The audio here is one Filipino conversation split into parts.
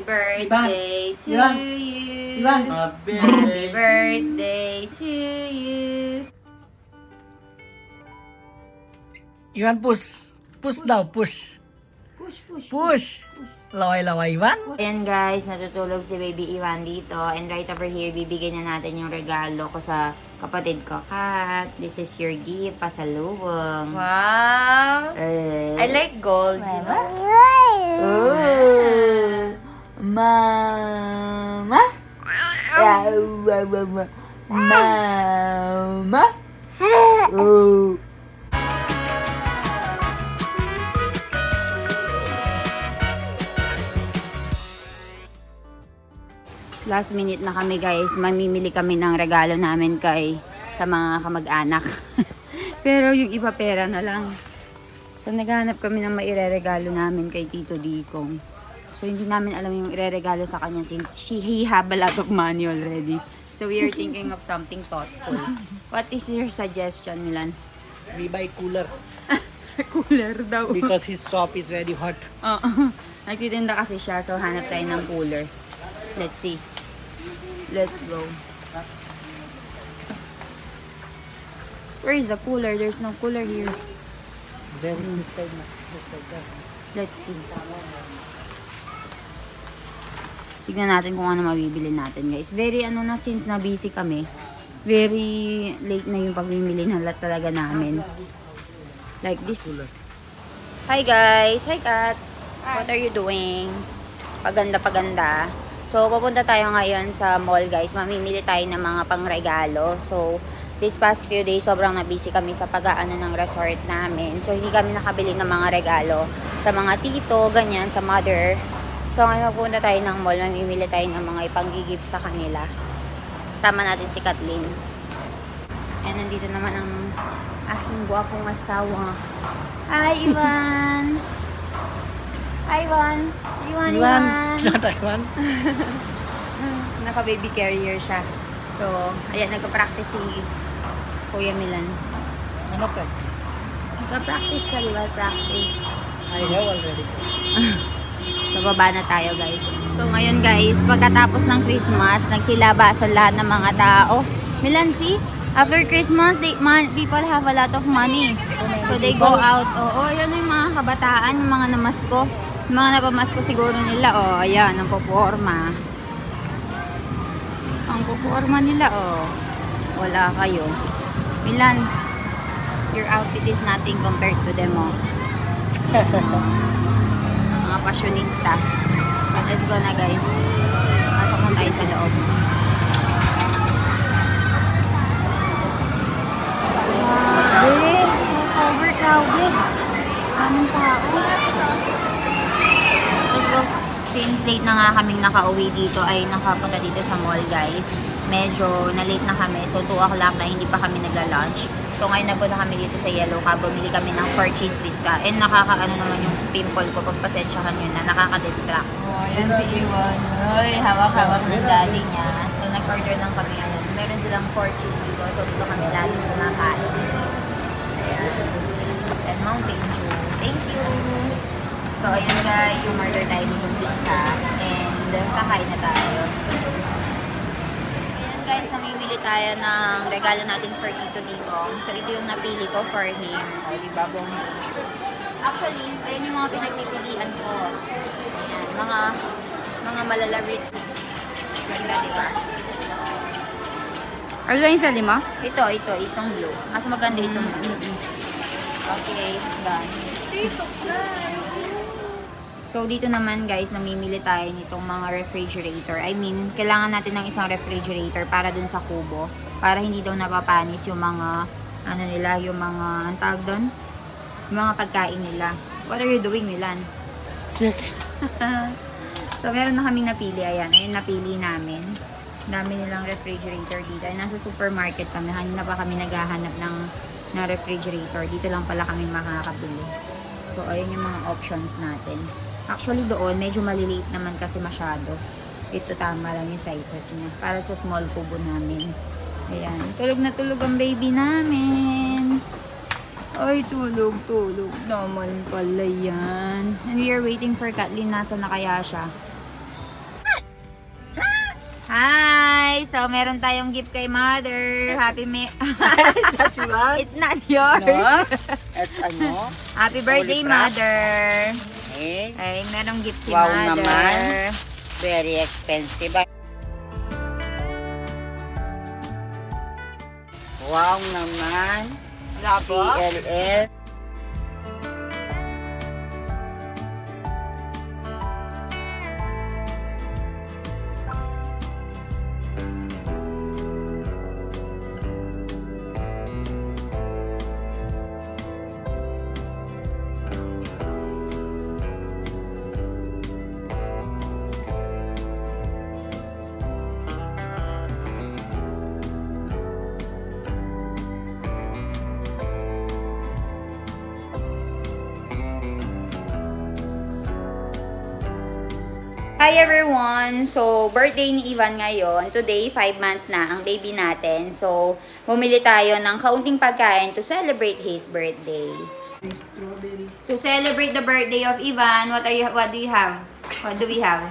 birthday to you. Happy birthday to you. Iwan, push. Push daw, push. Push. Laway-laway, Iwan. Ayan guys, natutulog si Baby Iwan dito. And right over here, bibigyan na natin yung regalo ko sa kapatid ko, Kat. This is your gift, pasalubong. Wow! I like gold, you know? Oh! Mama? Mama? Oh! Last minute na kami guys, mamimili kami ng regalo namin sa mga kamag-anak. Pero yung iba pera na lang. So naghanap kami ng maireregalo namin kay Tito Dikong. So hindi namin alam yung ireregalo sa kanya since he have a lot of money already. So we are thinking of something thoughtful. What is your suggestion, Milan? We buy cooler. Cooler daw. Because his shop is very hot. Nagtitinda kasi siya, so hanap tayo ng cooler. Let's see. Let's go. Where is the cooler? There's no cooler here. There is this side. Let's see. Tignan natin kung ano mabibili natin, guys. Very na since na busy kami. Very late na yung pagmimili ng lahat talaga namin. Like this. Hi guys. Hi Kat. What are you doing? Paganda. So, pupunta tayo ngayon sa mall, guys. Mamimili tayo ng mga pangregalo. So, this past few days, sobrang na-busy kami sa pag-aano ng resort namin. So, hindi kami nakabili ng mga regalo sa mga tito, ganyan, sa mother. So, ngayon pupunta tayo ng mall. Mamimili tayo ng mga ipang-gigip sa kanila. Sama natin si Kathleen. And nandito naman ang aking guwapong asawa. Hi, Iwan! Hi, Iwan! Iwan! Not Iwan. Naka-baby carrier siya. So, ayan, nagpa-practice si Kuya Milan. Ano practice? Nagpa-practice ka, diba? Practice. I have already. So, baba na tayo, guys. So, ngayon, guys, pagkatapos ng Christmas, nagsilabasan lahat ng mga tao. Milan, see? After Christmas, people have a lot of money. So, they go out. Oo, yan yung mga kabataan, yung mga namasko. Yung mga napamasko siguro nila, ayan, ang puporma. Ang puporma nila, wala kayo. Milan, your outfit is nothing compared to them, mga pasyonista. Let's go na, guys. Pasok na tayo sa loob. So overcrowded. Anong tao? Let's go. Since late na nga kaming nakauwi dito, ay nakapunta dito sa mall, guys. Medyo na-late na kami. So, 2 o'clock na, hindi pa kami nagla-lunch. So, ngayon nagpunta kami dito sa Yellow Cab. Bumili kami ng 4 cheese pizza. And nakakaano naman yung pimple ko. Pagpasensyahan yun na, nakaka-distract. Yan si Iwan. Ay, hawak-hawak ng daddy niya. So, nag-order lang kami. Meron silang 4 cheese dito. So, dito kami lagi kumakain. Ayan. And Mountain Dew. Thank you. So, ayun guys, umorder tayo ng pizza and kakain na tayo. Ayan guys, namimili tayo ng regalo natin for Tito Dikong. So, ito yung napili ko for him. O, diba, buong shoes. Actually, ayun yung mga pinagpipilian ko. Ayan, mga malalarit. Ganda, diba? Ano ba yung sa lima? Itong blue. Mas maganda itong blue. Okay, done. So, dito naman guys, namimili tayo nitong mga refrigerator. I mean, kailangan natin ng isang refrigerator para dun sa kubo. Para hindi daw napapanis yung mga, yung mga, ang tawag dun? Yung mga pagkain nila. What are you doing, Milan? Check. So, meron na kaming napili. Ayan, napili namin. Dami nilang refrigerator dito. Ay, nasa supermarket kami. Kanina pa kami naghahanap ng refrigerator. Dito lang pala kami makakabili. So, ayun yung mga options natin. Actually, doon, medyo maliliit naman kasi masyado. Ito, tama lang yung sizes niya. Para sa small kubo namin. Ayan. Tulog na tulog ang baby namin. Ay, tulog naman pala yan. And we are waiting for Kathleen. Nasa na kaya siya? Hi! So, meron tayong gift kay Mother. Happy That's what? It's not yours. No? That's ano? Happy birthday, Holy crap. Mother. Eh, Ay, merong gift si wow Mother. naman. Very expensive. Wow naman. Wala po? PLL. Hi everyone! So, birthday ni Ivan ngayon. Today, 5 months na ang baby natin. So, bumili tayo ng kaunting pagkain to celebrate his birthday. Strawberry. To celebrate the birthday of Ivan, what do you have? What do we have?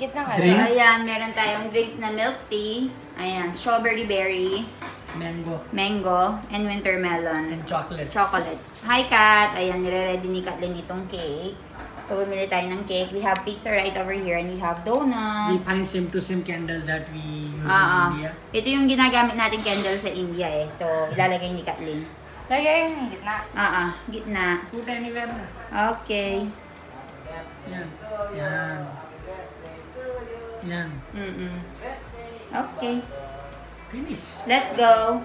Kit na nga. Drinks? Ayan, meron tayong drinks na milk tea. Ayan, strawberry berry, Mango. mango, and winter melon. And chocolate. Chocolate. Hi, Kat! Ayan, nire-ready ni Kathleen itong cake. So, bumili tayo ng cake. We have pizza right over here and we have We donuts. find same to same candles that we use in India. Ito yung ginagamit natin candle sa India eh. So, ilalagay ni Kathleen. Lagay yung gitna. Gitna. Put anywhere na. Okay. Yan. Yan. Yan. Okay. Finish. Let's go.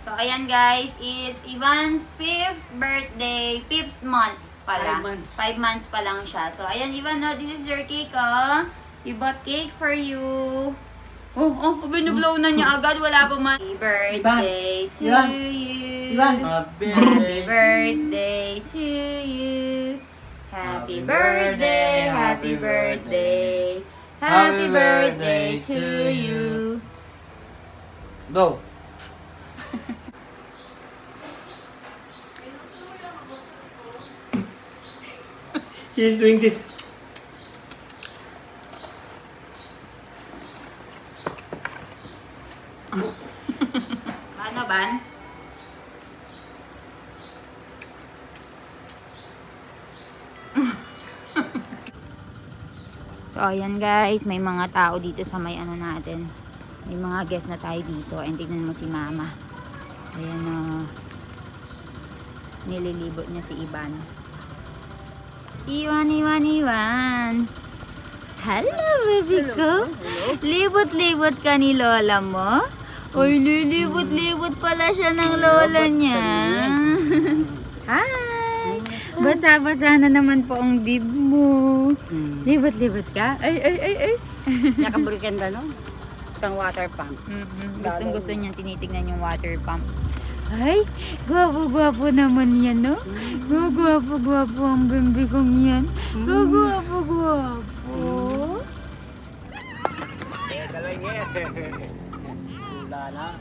So, ayan guys. It's Ivan's 5th birthday. 5th month pala. 5 months. 5 months pa lang siya. So, ayan Ivan, no, this is your cake, oh. We bought cake for you. Binublow na niya agad. Wala pa man. Happy birthday to Ivan. you. Ivan. Happy birthday to you. Happy birthday, happy birthday. Happy birthday to you. Go. He is doing this. Ano ban? So, ayan guys, may mga tao dito sa may ano natin. May mga guest na tayo dito. And tignan mo si Mama. Ayan o. Nililibot niya si Ivan. Iwan. Hello, baby ko. Libot-libot ka ni Lola mo? Ay, lilibot-libot pala siya ng Lola niya. Hi! Basa-basa na naman po ang bib mo. Libot-libot ka? Ay. Nakaburikan na, no? Itang water pump. Gustong-gusto niya tinitignan yung water pump. Ay, gwapo-gwapo naman yan, no? Gwapo-gwapo ang bimbi kong yan. Gwapo-gwapo. Wala na.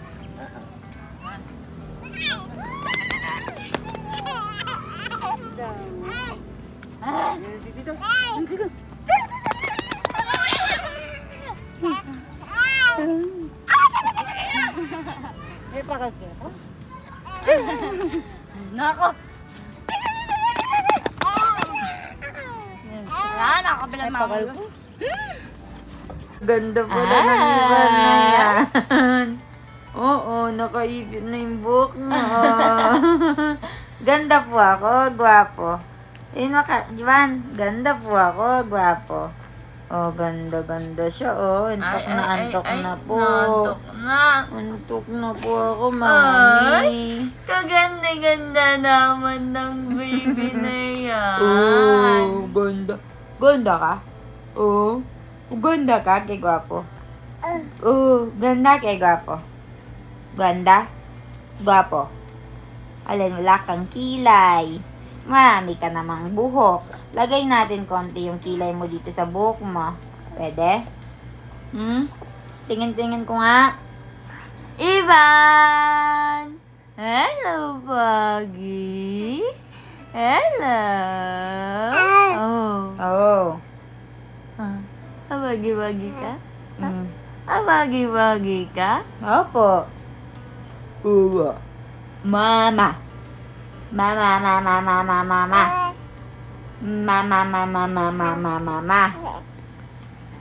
Nako. Wala, nakabilang mga ulo. Ganda pala ng Ivan na yan. Oo, nakaipit na yung buhok niya. Ganda po ako, gwapo. Ivan, ganda po ako, gwapo. Oh, ganda siya, oh. Antok na po. Nantok na. Antok na po ako, mami. Kaganda-ganda naman ng baby na yan. Oh, ganda. Ganda ka? Oh. Ganda ka, kay gwapo. Oh, ganda kay gwapo. Ganda? Gwapo. Alin, wala kang kilay. Marami ka namang buhok. Lagay natin konti yung kilay mo dito sa buhok mo. Pwede? Tingin-tingin ko nga. Ivan! Hello, Poggy. Hello. Oh. Oh. Bagi-bagi ka? Bagi-bagi ka? Opo. Mama. Mama, mama, mama, mama. Mama, mama, mama, mama, mama.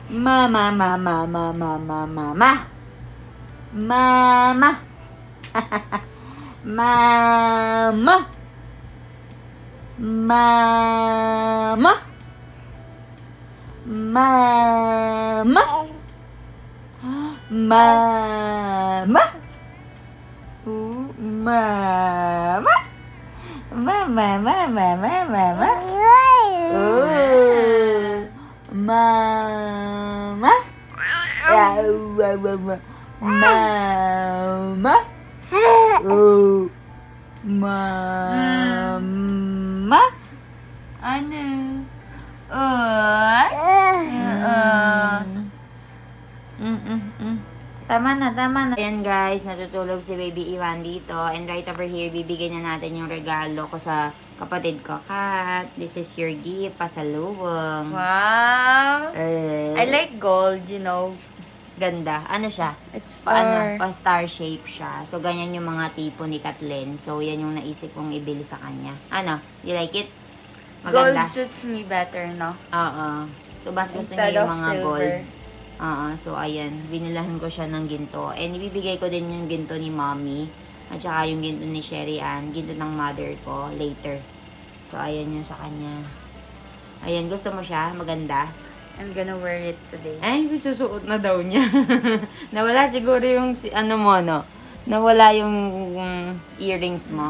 Mama, mama, mama, mama, mama. Mama. Mama. Mama. Mama. Mama. Mama. Mama, mama, mama, mama. Mama. Mama. Mama. Ano? Tama na, tama na. Ayan guys, natutulog si Baby Iwan dito. And right over here, bibigyan na natin yung regalo ko sa kapatid ko, Kat. This is your gift, pasalubong. Wow. I like gold, you know. Ganda. Ano siya? It's Paano? Pa-star shape siya. So, ganyan yung mga tipo ni Kathleen. So, yan yung naisip kong ibili sa kanya. Ano? You like it? Maganda. Gold suits me better, no? Oo. So, mas gusto Instead niya yung of mga silver. gold. So, ayan. Binilahan ko siya ng ginto. And, ibibigay ko din yung ginto ni Mommy. At saka yung ginto ni Sherry Ann. Ginto ng mother ko later. So, ayan yun sa kanya. Ayan, gusto mo siya? Maganda? I'm gonna wear it today. Ay, susuot na daw niya. Nawala siguro yung, ano mo, no? Nawala yung earrings mo.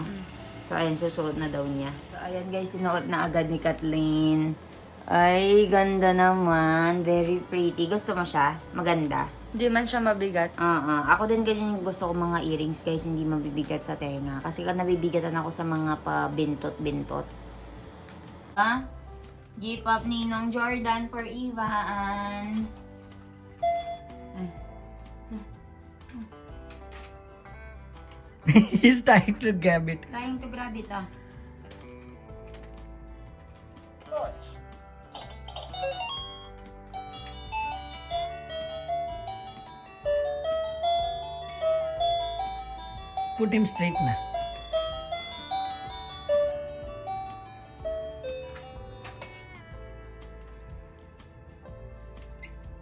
So, ayan, susuot na daw niya. So, ayan guys, sinuot na agad ni Kathleen. Ay, ganda naman. Very pretty. Gusto mo siya? Maganda. Hindi man siya mabigat. Ako din ganyan yung gusto ko mga earrings guys, hindi mabibigat sa tenga. Kasi nabibigatan ako sa mga pa-bintot-bintot. Gift of Ninong Jordan for Ivan. He's trying to grab it. Trying to grab it, Put him straight na.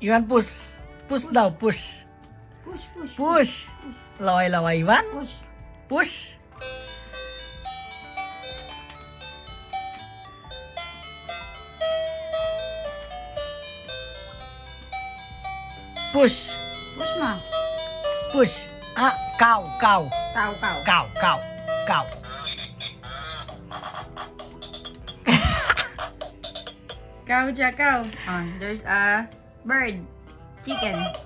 Iwan, push. Push daw, push. Push, push. Push. Laway-laway, Iwan. Push. Push. Push. Push mo. Push. Cow, cow. Cow, cow. Cow, cow, cow. Cow, cow. There's a bird. Chicken.